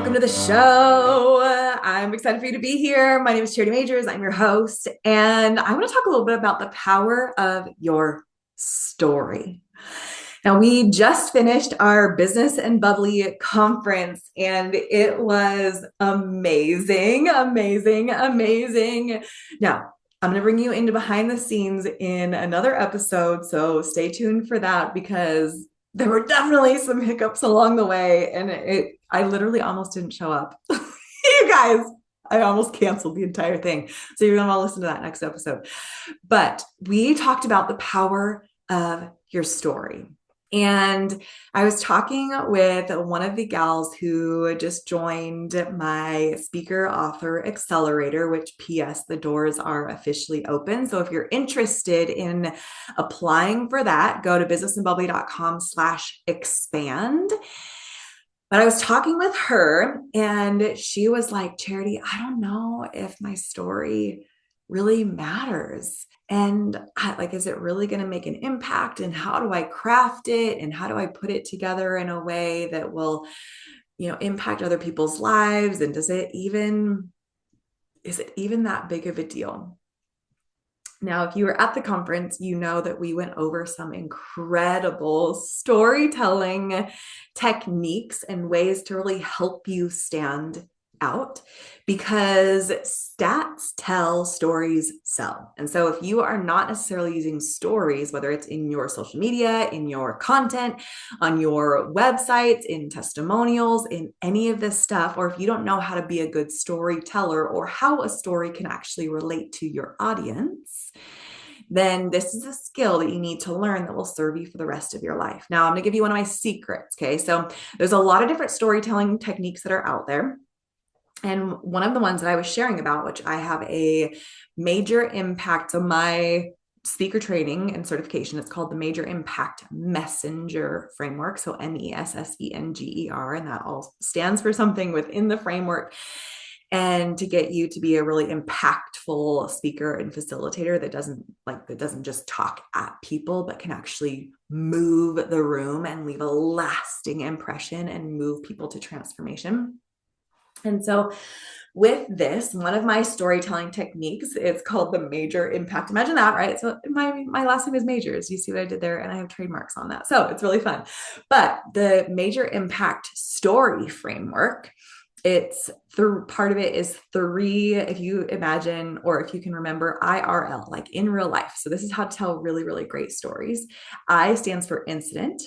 Welcome to the show. I'm excited for you to be here. My name is Charity Majors. I'm your host, and I want to talk a little bit about the power of your story. Now, we just finished our Business and Bubbly conference, and it was amazing, amazing, amazing. Now, I'm going to bring you into behind the scenes in another episode, so stay tuned for that because there were definitely some hiccups along the way, and I literally almost didn't show up. You guys, I almost canceled the entire thing. So you're going to want to listen to that next episode. But we talked about the power of your story. And I was talking with one of the gals who just joined my Speaker Author Accelerator, which PS, the doors are officially open. So if you're interested in applying for that, go to businessandbubbly.com/expand. But I was talking with her and she was like, Charity, I don't know if my story really matters. And is it really going to make an impact? And how do I craft it? And how do I put it together in a way that will, impact other people's lives? And is it even that big of a deal? Now, if you were at the conference, you know that we went over some incredible storytelling techniques and ways to really help you stand out, because stats tell, stories sell. And so if you are not necessarily using stories, whether it's in your social media, in your content, on your websites, in testimonials, in any of this stuff, or if you don't know how to be a good storyteller or how a story can actually relate to your audience, then this is a skill that you need to learn that will serve you for the rest of your life. Now, I'm going to give you one of my secrets. Okay. So there's a lot of different storytelling techniques that are out there. And one of the ones that I was sharing about, which I have a major impact on my speaker training and certification, it's called the Major Impact Messenger Framework. So MESSENGER, and that all stands for something within the framework. And to get you to be a really impactful speaker and facilitator that doesn't just talk at people, but can actually move the room and leave a lasting impression and move people to transformation. And so with this, one of my storytelling techniques, it's called the Major Impact. Imagine that, right? So my last name is Majors. You see what I did there? And I have trademarks on that. So it's really fun. But the Major Impact Story Framework, part of it is 3, if you imagine, or if you can remember, IRL, like in real life. So this is how to tell really, really great stories. I stands for incident.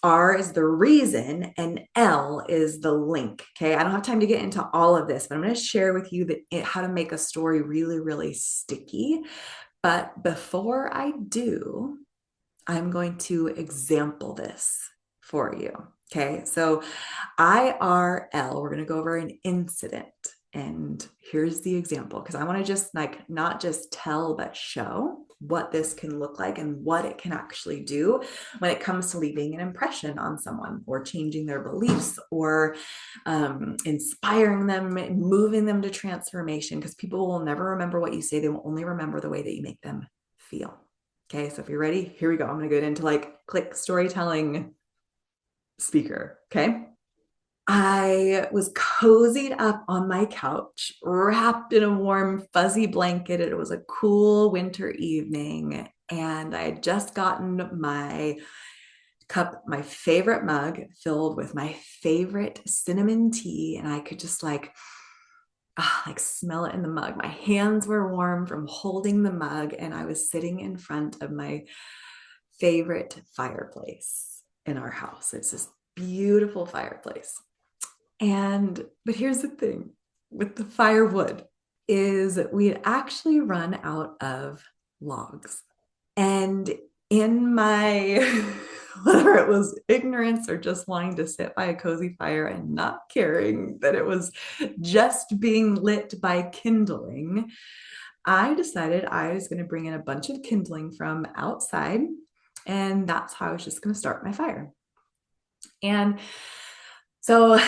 R is the reason, and L is the link. Okay. I don't have time to get into all of this, but I'm going to share with you how to make a story really, really sticky. But before I do, I'm going to example this for you. Okay. So IRL, we're going to go over an incident. And here's the example, because I want to just not just tell, but show what this can look like and what it can actually do when it comes to leaving an impression on someone or changing their beliefs or inspiring them, moving them to transformation, because people will never remember what you say. They will only remember the way that you make them feel. Okay. So if you're ready, here we go. I'm going to get into click storytelling speaker. Okay. I was cozied up on my couch, wrapped in a warm, fuzzy blanket. It was a cool winter evening, and I had just gotten my cup, my favorite mug filled with my favorite cinnamon tea, and I could just smell it in the mug. My hands were warm from holding the mug, and I was sitting in front of my favorite fireplace in our house. It's this beautiful fireplace. But here's the thing with the firewood is we'd actually run out of logs. And in my, whether it was ignorance or just wanting to sit by a cozy fire and not caring that it was just being lit by kindling, I decided I was going to bring in a bunch of kindling from outside. And that's how I was just going to start my fire. And so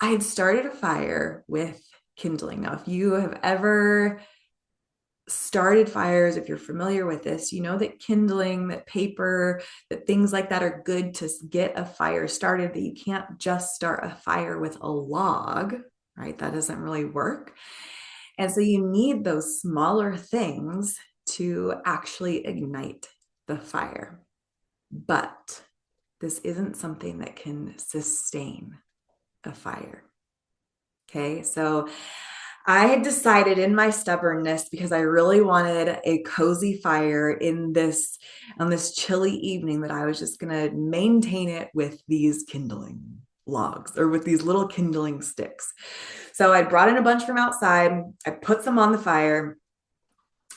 I had started a fire with kindling. Now, if you have ever started fires, if you're familiar with this, you know that kindling, that paper, that things like that are good to get a fire started, that you can't just start a fire with a log, right? That doesn't really work. And so you need those smaller things to actually ignite the fire. But this isn't something that can sustain a fire. Okay, so I had decided in my stubbornness, because I really wanted a cozy fire on this chilly evening, that I was just going to maintain it with these kindling logs, or with these little kindling sticks. So I brought in a bunch from outside. I put them on the fire.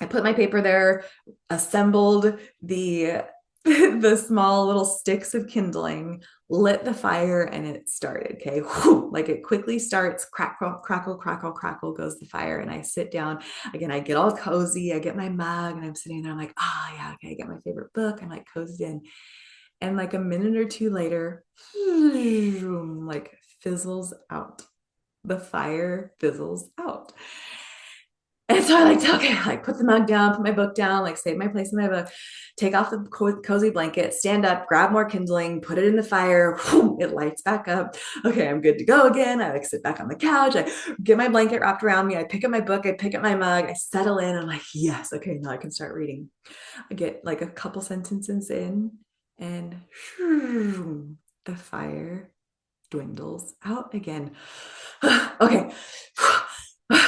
I put my paper there, assembled the the small little sticks of kindling, lit the fire, and it started. Okay. Whew, like it quickly starts, crackle, crackle, crackle, crackle goes the fire. And I sit down again, I get all cozy, I get my mug, and I'm sitting there. I'm like, yeah, okay, I get my favorite book. I'm like cozied in. And like a minute or two later, like fizzles out. The fire fizzles out. And so I put the mug down, put my book down, like save my place in my book, take off the cozy blanket, stand up, grab more kindling, put it in the fire. Whoom, it lights back up. Okay, I'm good to go again. I like sit back on the couch. I get my blanket wrapped around me. I pick up my book. I pick up my mug. I settle in. I'm like, yes, okay, now I can start reading. I get like a couple sentences in, and the fire dwindles out again. Okay.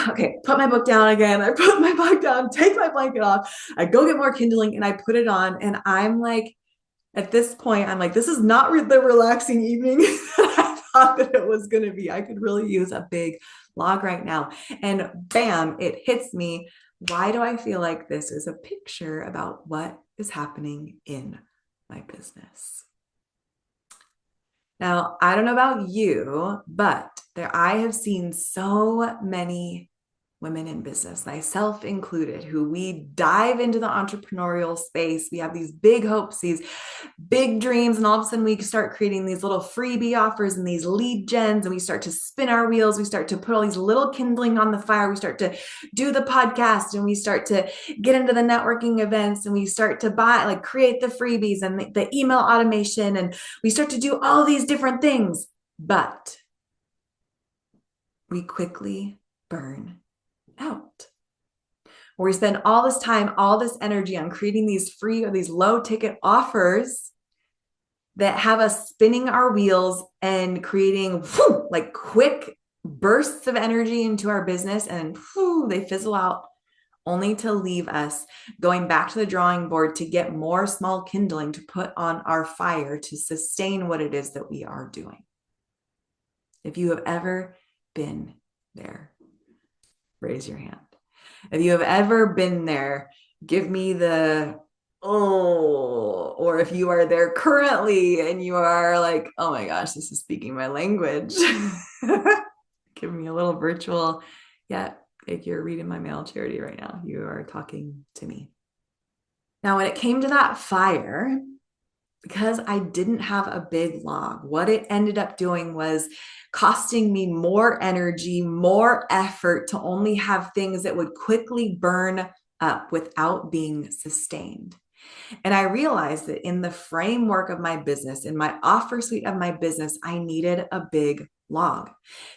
Okay, put my book down again. I put my book down, take my blanket off. I go get more kindling, and I put it on. And I'm like, at this point, I'm like, this is not the relaxing evening I thought that it was going to be. I could really use a big log right now. And bam, it hits me. Why do I feel like this is a picture about what is happening in my business? Now, I don't know about you, but I have seen so many women in business, myself included, who we dive into the entrepreneurial space. We have these big hopes, these big dreams, and all of a sudden we start creating these little freebie offers and these lead gens, and we start to spin our wheels. We start to put all these little kindling on the fire. We start to do the podcast, and we start to get into the networking events, and we start to create the freebies and the email automation, and we start to do all these different things. But we quickly burn out. Where we spend all this time, all this energy on creating these free or these low ticket offers that have us spinning our wheels and creating like quick bursts of energy into our business, and they fizzle out, only to leave us going back to the drawing board to get more small kindling to put on our fire to sustain what it is that we are doing. If you have ever been there, raise your hand. If you have ever been there, give me the or if you are there currently and you are like, oh my gosh, this is speaking my language. Give me a little virtual, if you're reading my mail charity right now, you are talking to me. Now, when it came to that fire, because I didn't have a big log, what it ended up doing was costing me more energy, more effort to only have things that would quickly burn up without being sustained. And I realized that in the framework of my business, in my offer suite of my business, I needed a big log,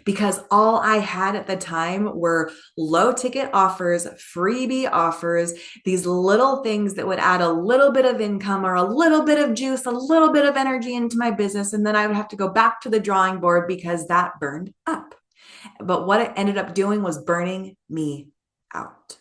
because all I had at the time were low ticket offers, freebie offers, these little things that would add a little bit of income or a little bit of juice, a little bit of energy into my business. And then I would have to go back to the drawing board because that burned up. But what it ended up doing was burning me out.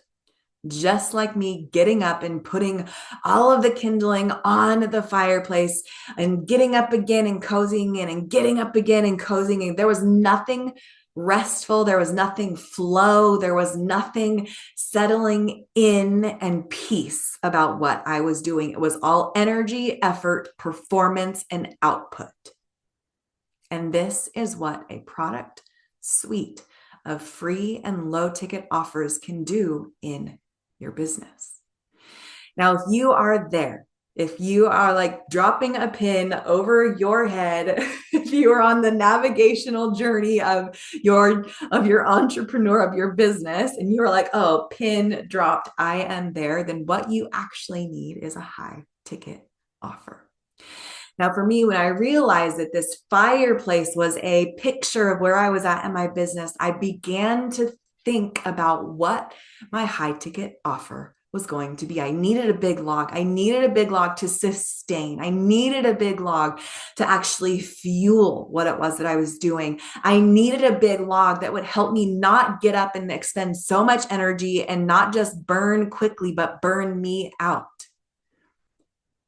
Just like me getting up and putting all of the kindling on the fireplace and getting up again and cozying in and getting up again and cozying in. There was nothing restful. There was nothing flow. There was nothing settling in and peace about what I was doing. It was all energy, effort, performance, and output. And this is what a product suite of free and low ticket offers can do in your business. Now, if you are there, If you are like dropping a pin over your head, if you are on the navigational journey of your entrepreneur, of your business, and you are like, oh, pin dropped, I am there, then what you actually need is a high ticket offer. Now, for me, when I realized that this fireplace was a picture of where I was at in my business, I began to think about what my high ticket offer was going to be. I needed a big log. I needed a big log to sustain. I needed a big log to actually fuel what it was that I was doing. I needed a big log that would help me not get up and expend so much energy and not just burn quickly, but burn me out.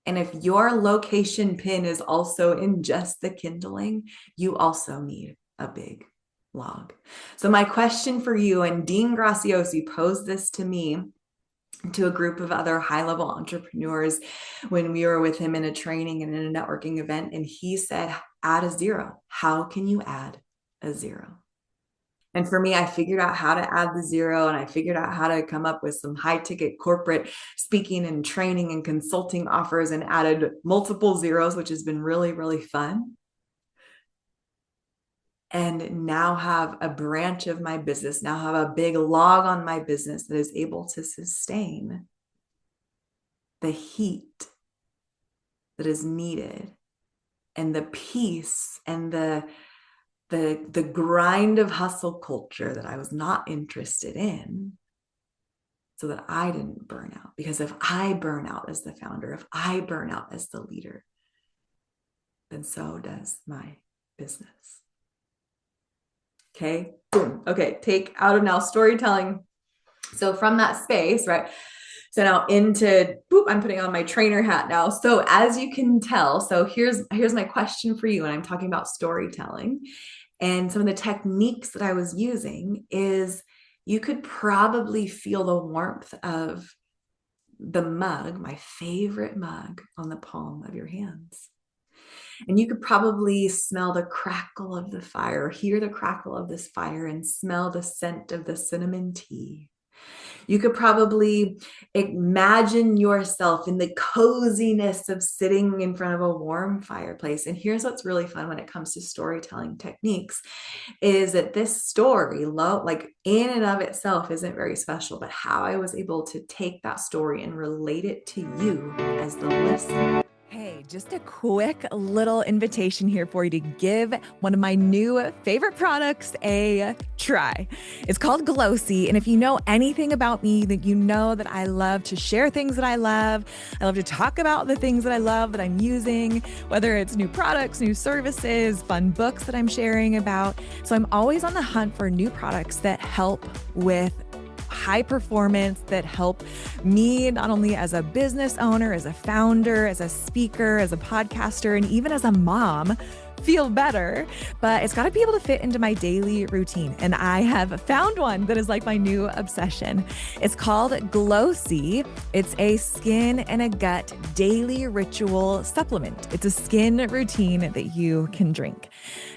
And if your location pin is also in just the kindling, you also need a big log. So my question for you, and Dean Graciosi posed this to me, to a group of other high-level entrepreneurs when we were with him in a training and in a networking event. And he said, add a zero. How can you add a zero? And for me, I figured out how to add the zero, and I figured out how to come up with some high ticket corporate speaking and training and consulting offers, and added multiple zeros, which has been really, really fun. And now have a branch of my business, now have a big log on my business that is able to sustain the heat that is needed and the peace and the grind of hustle culture that I was not interested in, so that I didn't burn out. Because if I burn out as the founder, if I burn out as the leader, then so does my business. Okay, boom. Okay, take out of now storytelling. So from that space, right? So now into, boop, I'm putting on my trainer hat now. So as you can tell, so here's my question for you. And I'm talking about storytelling. And some of the techniques that I was using is, you could probably feel the warmth of the mug, my favorite mug, on the palm of your hands. And you could probably smell the crackle of the fire, hear the crackle of this fire, and smell the scent of the cinnamon tea. You could probably imagine yourself in the coziness of sitting in front of a warm fireplace. And here's what's really fun when it comes to storytelling techniques, is that this story, like in and of itself, isn't very special, but how I was able to take that story and relate it to you as the listener. Hey, just a quick little invitation here for you to give one of my new favorite products a try. It's called Glossy. And if you know anything about me, that you know that I love to share things that I love. I love to talk about the things that I love that I'm using, whether it's new products, new services, fun books that I'm sharing about. So I'm always on the hunt for new products that help with high performance, that help me not only as a business owner, as a founder, as a speaker, as a podcaster, and even as a mom, feel better, but it's got to be able to fit into my daily routine. And I have found one that is like my new obsession. It's called Glossy. It's a skin and a gut daily ritual supplement. It's a skin routine that you can drink.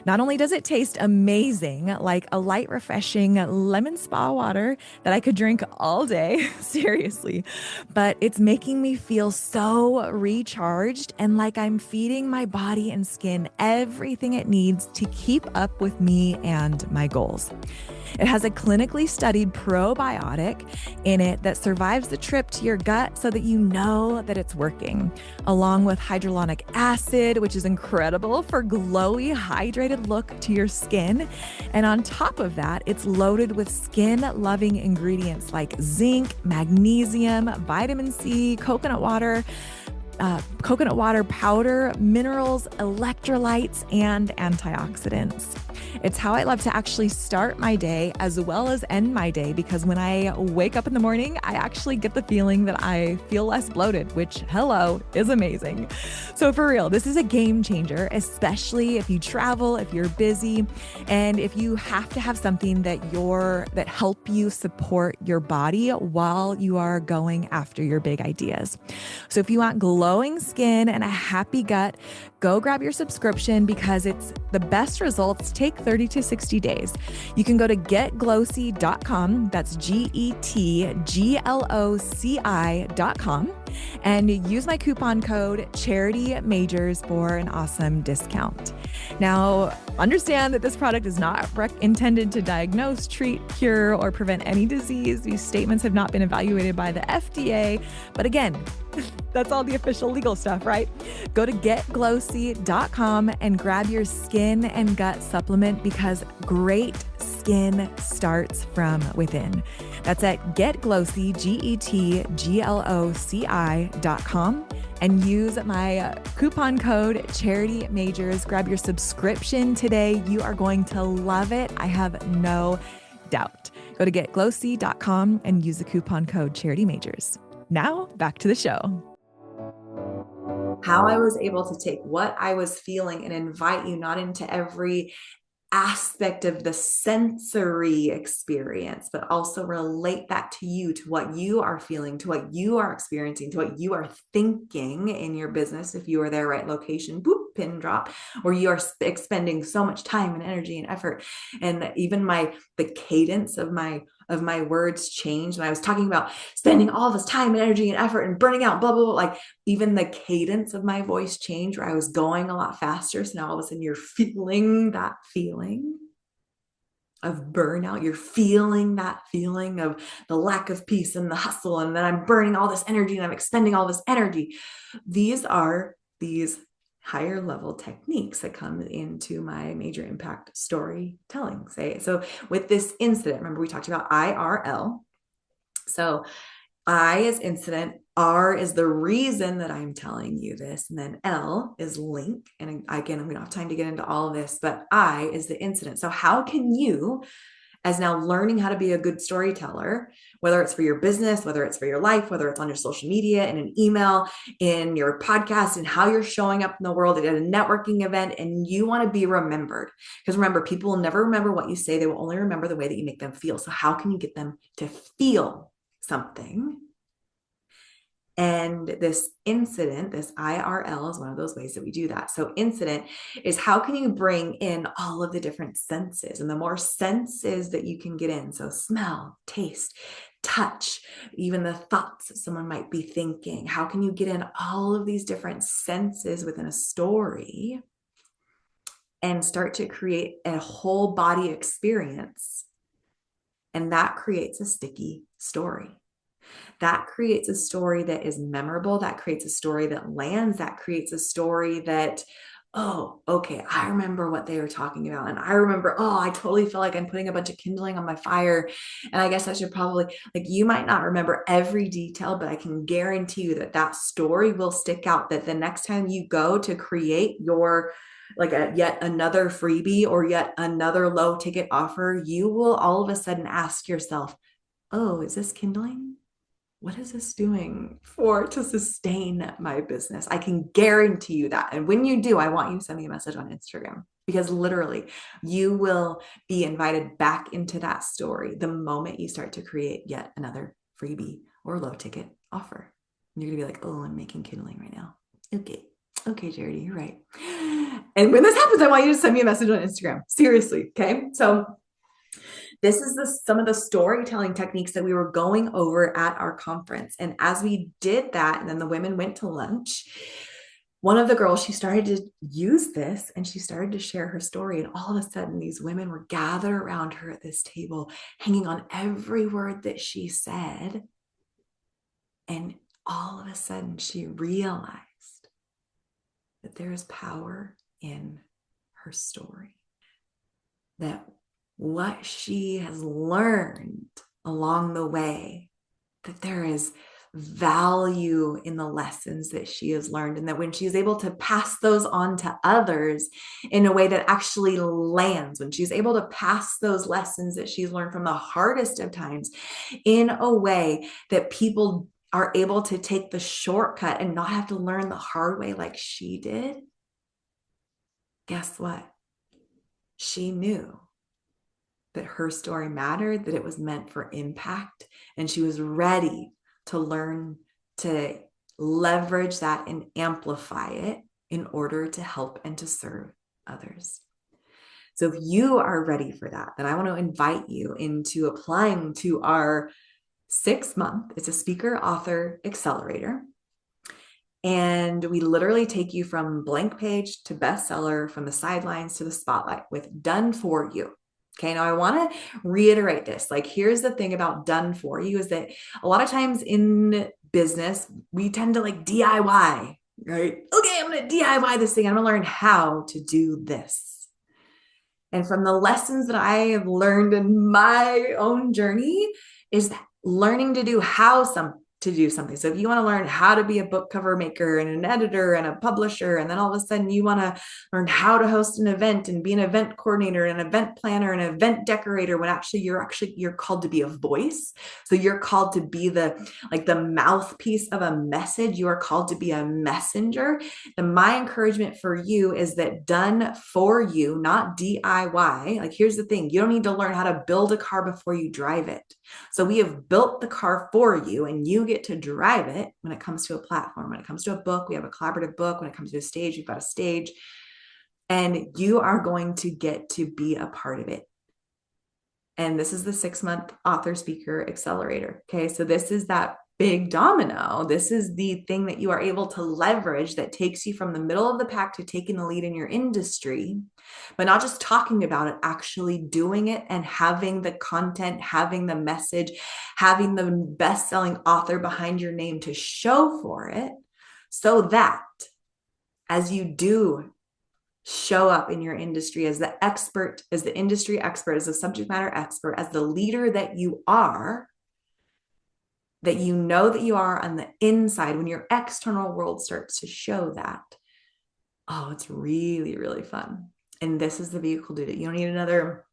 Not only does it taste amazing, like a light, refreshing lemon spa water that I could drink all day, seriously, but it's making me feel so recharged and like I'm feeding my body and skin everything it needs to keep up with me and my goals. It has a clinically studied probiotic in it that survives the trip to your gut so that you know that it's working, along with hyaluronic acid, which is incredible for glowy, hydrated look to your skin. And on top of that, it's loaded with skin-loving ingredients like zinc, magnesium, vitamin C, coconut water powder, minerals, electrolytes, and antioxidants. It's how I love to actually start my day as well as end my day, because when I wake up in the morning, I actually get the feeling that I feel less bloated, which, hello, is amazing. So for real, this is a game changer, especially if you travel, if you're busy, and if you have to have something that help you support your body while you are going after your big ideas. So if you want glowing skin and a happy gut, go grab your subscription, because it's the best results take 30 to 60 days. You can go to getglossy.com. That's GETGLOCI.com and use my coupon code CharityMajors for an awesome discount. Now, understand that this product is not intended to diagnose, treat, cure, or prevent any disease. These statements have not been evaluated by the FDA. But again, that's all the official legal stuff, right? Go to getglowsy.com and grab your skin and gut supplement, because great skin starts from within. That's at getglowsy, getgloci.com, and use my coupon code CharityMajors. Grab your subscription today. You are going to love it. I have no doubt. Go to getglowsy.com and use the coupon code CharityMajors. Now back to the show. How I was able to take what I was feeling and invite you not into every aspect of the sensory experience, but also relate that to you, to what you are feeling, to what you are experiencing, to what you are thinking in your business. If you are there, right location, boop, pin drop, or you are expending so much time and energy and effort. And even the cadence of my words changed. When I was talking about spending all this time and energy and effort and burning out, blah, blah, blah, like even the cadence of my voice changed, where I was going a lot faster. So now all of a sudden you're feeling that feeling of burnout. You're feeling that feeling of the lack of peace and the hustle. And then I'm burning all this energy and I'm expending all this energy. These are these higher level techniques that come into my major impact storytelling. So with this incident, remember we talked about IRL. So I is incident, R is the reason that I'm telling you this, and then L is link. And again, we don't have time to get into all of this, but I is the incident. So how can you, as now learning how to be a good storyteller, whether it's for your business, whether it's for your life, whether it's on your social media, in an email, in your podcast, and how you're showing up in the world at a networking event, and you want to be remembered. Because remember, people will never remember what you say. They will only remember the way that you make them feel. So how can you get them to feel something? And this incident, this IRL, is one of those ways that we do that. So incident is how can you bring in all of the different senses, and the more senses that you can get in. So smell, taste, touch, even the thoughts that someone might be thinking. How can you get in all of these different senses within a story and start to create a whole body experience? And that creates a sticky story. That creates a story that is memorable. That creates a story that lands. That creates a story that, oh, okay, I remember what they were talking about. And I remember, oh, I totally feel like I'm putting a bunch of kindling on my fire. And I guess I should probably, like, you might not remember every detail, but I can guarantee you that that story will stick out, that the next time you go to create your yet another freebie or yet another low ticket offer, you will all of a sudden ask yourself, oh, is this kindling? What is this doing to sustain my business? I can guarantee you that. And when you do, I want you to send me a message on Instagram, because literally you will be invited back into that story the moment you start to create yet another freebie or low ticket offer. And you're going to be like, oh, I'm making kindling right now. Okay, Charity, you're right. And when this happens, I want you to send me a message on Instagram. Seriously. Okay. So this is some of the storytelling techniques that we were going over at our conference. And as we did that, and then the women went to lunch, one of the girls, she started to use this and she started to share her story. And all of a sudden, these women were gathered around her at this table, hanging on every word that she said. And all of a sudden, she realized that there is power in her story. That what she has learned along the way, that there is value in the lessons that she has learned, and that when she's able to pass those on to others in a way that actually lands, when she's able to pass those lessons that she's learned from the hardest of times in a way that people are able to take the shortcut and not have to learn the hard way like she did, guess what? She knew that her story mattered, that it was meant for impact, and she was ready to learn to leverage that and amplify it in order to help and to serve others. So if you are ready for that, then I want to invite you into applying to our 6-month, it's a Speaker Author Accelerator. And we literally take you from blank page to bestseller, from the sidelines to the spotlight with done for you. Okay, now I want to reiterate this. Like, here's the thing about done for you is that a lot of times in business, we tend to like DIY, right? Okay, I'm going to DIY this thing. I'm going to learn how to do this. And from the lessons that I have learned in my own journey is learning to do to do something. So if you want to learn how to be a book cover maker and an editor and a publisher, and then all of a sudden you want to learn how to host an event and be an event coordinator, an event planner, an event decorator, when you're called to be a voice. So you're called to be the mouthpiece of a message. You are called to be a messenger. And my encouragement for you is that done for you, not DIY. Like, here's the thing. You don't need to learn how to build a car before you drive it. So we have built the car for you, and you get to drive it when it comes to a platform. When it comes to a book, we have a collaborative book. When it comes to a stage, we've got a stage, and you are going to get to be a part of it. And this is the 6-month author speaker accelerator. Okay. So this is that big domino. This is the thing that you are able to leverage that takes you from the middle of the pack to taking the lead in your industry, but not just talking about it, actually doing it and having the content, having the message, having the best-selling author behind your name to show for it, so that as you do show up in your industry as the expert, as the industry expert, as the subject matter expert, as the leader that you are, that you know that you are on the inside, when your external world starts to show that, oh, it's really, really fun. And this is the vehicle to do it. You don't need another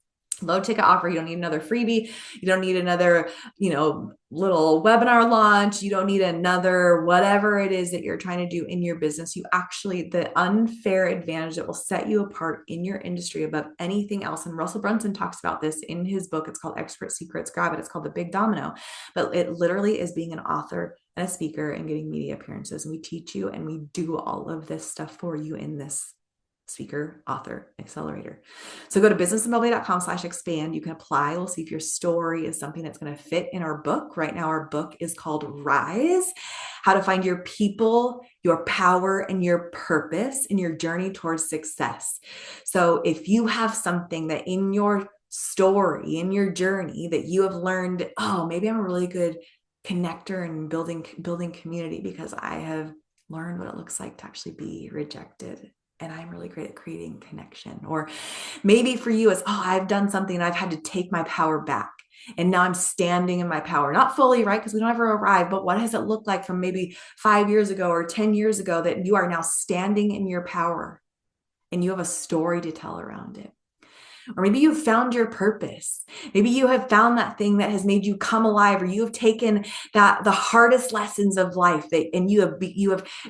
low ticket offer. You don't need another freebie. You don't need another, little webinar launch. You don't need another whatever it is that you're trying to do in your business. The unfair advantage that will set you apart in your industry above anything else. And Russell Brunson talks about this in his book. It's called Expert Secrets. Grab it. It's called The Big Domino. But it literally is being an author and a speaker and getting media appearances. And we teach you and we do all of this stuff for you in this Speaker Author Accelerator. So go to businessbubbly.com/expand. You can apply. We'll see if your story is something that's going to fit in our book. Right now, our book is called Rise: How to Find Your People, Your Power, and Your Purpose in Your Journey Towards Success. So if you have something that in your story, in your journey, that you have learned, oh, maybe I'm a really good connector and building community because I have learned what it looks like to actually be rejected. And I'm really great at creating connection. Or maybe for you, it's, I've done something and I've had to take my power back. And now I'm standing in my power, not fully, right? Because we don't ever arrive, but what does it look like from maybe 5 years ago or 10 years ago that you are now standing in your power and you have a story to tell around it? Or maybe you've found your purpose. Maybe you have found that thing that has made you come alive, or you have taken the hardest lessons of life and you have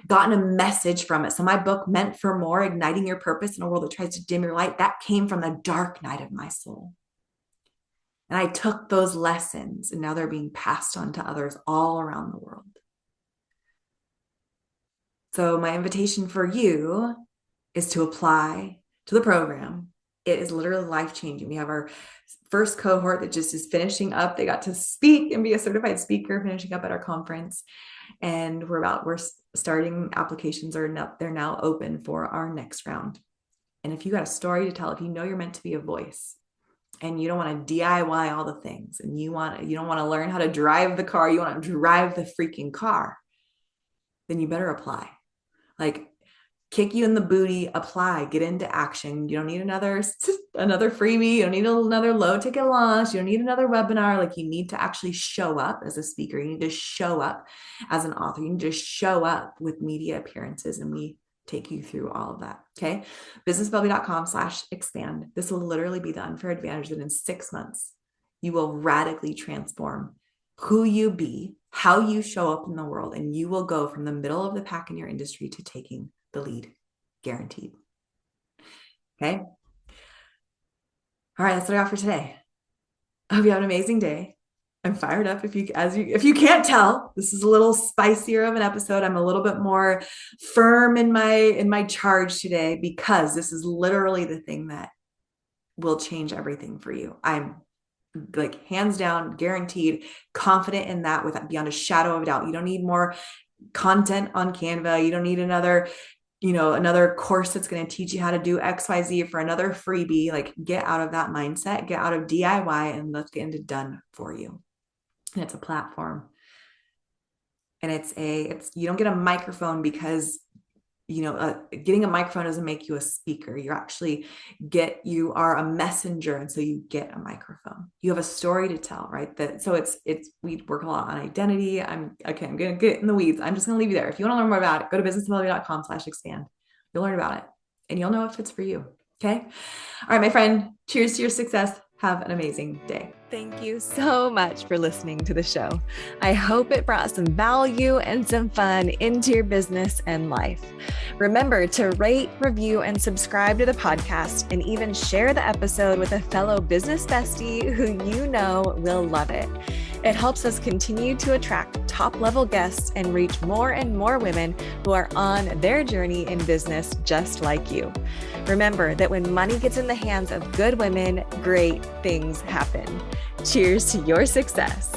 gotten a message from it. So my book, Meant for More: Igniting Your Purpose in a World That Tries to Dim Your Light, that came from the dark night of my soul. And I took those lessons and now they're being passed on to others all around the world. So my invitation for you is to apply to the program. It is literally life-changing. We have our first cohort that just is finishing up. They got to speak and be a certified speaker, finishing up at our conference. And we're starting, applications they're now open for our next round. And if you got a story to tell, if you know you're meant to be a voice and you don't want to DIY all the things, and you don't want to learn how to drive the car, you want to drive the freaking car, then you better apply. Like, kick you in the booty, apply, get into action. You don't need another freebie. You don't need another low ticket launch. You don't need another webinar. Like, you need to actually show up as a speaker. You need to show up as an author. You need to show up with media appearances, and we take you through all of that. Okay. businessbubbly.com/expand. This will literally be the unfair advantage that in 6 months, you will radically transform who you be, how you show up in the world, and you will go from the middle of the pack in your industry to taking the lead, guaranteed. Okay. All right. That's what I got for today. I hope you have an amazing day. I'm fired up. If you can't tell, this is a little spicier of an episode. I'm a little bit more firm in my charge today, because this is literally the thing that will change everything for you. I'm like hands down, guaranteed, confident in that, beyond a shadow of a doubt. You don't need more content on Canva. You don't need another course that's going to teach you how to do XYZ for another freebie. Like, get out of that mindset, get out of DIY, and let's get into done for you. And it's a platform. And you don't get a microphone because, getting a microphone doesn't make you a speaker. You are a messenger. And so you get a microphone. You have a story to tell, right? We work a lot on identity. I'm going to get in the weeds. I'm just going to leave you there. If you want to learn more about it, go to businessbubbly.com/expand. You'll learn about it and you'll know if it's for you. Okay. All right, my friend, cheers to your success. Have an amazing day. Thank you so much for listening to the show. I hope it brought some value and some fun into your business and life. Remember to rate, review, and subscribe to the podcast, and even share the episode with a fellow business bestie who you know will love it. It helps us continue to attract top-level guests and reach more and more women who are on their journey in business just like you. Remember that when money gets in the hands of good women, great things happen. Cheers to your success.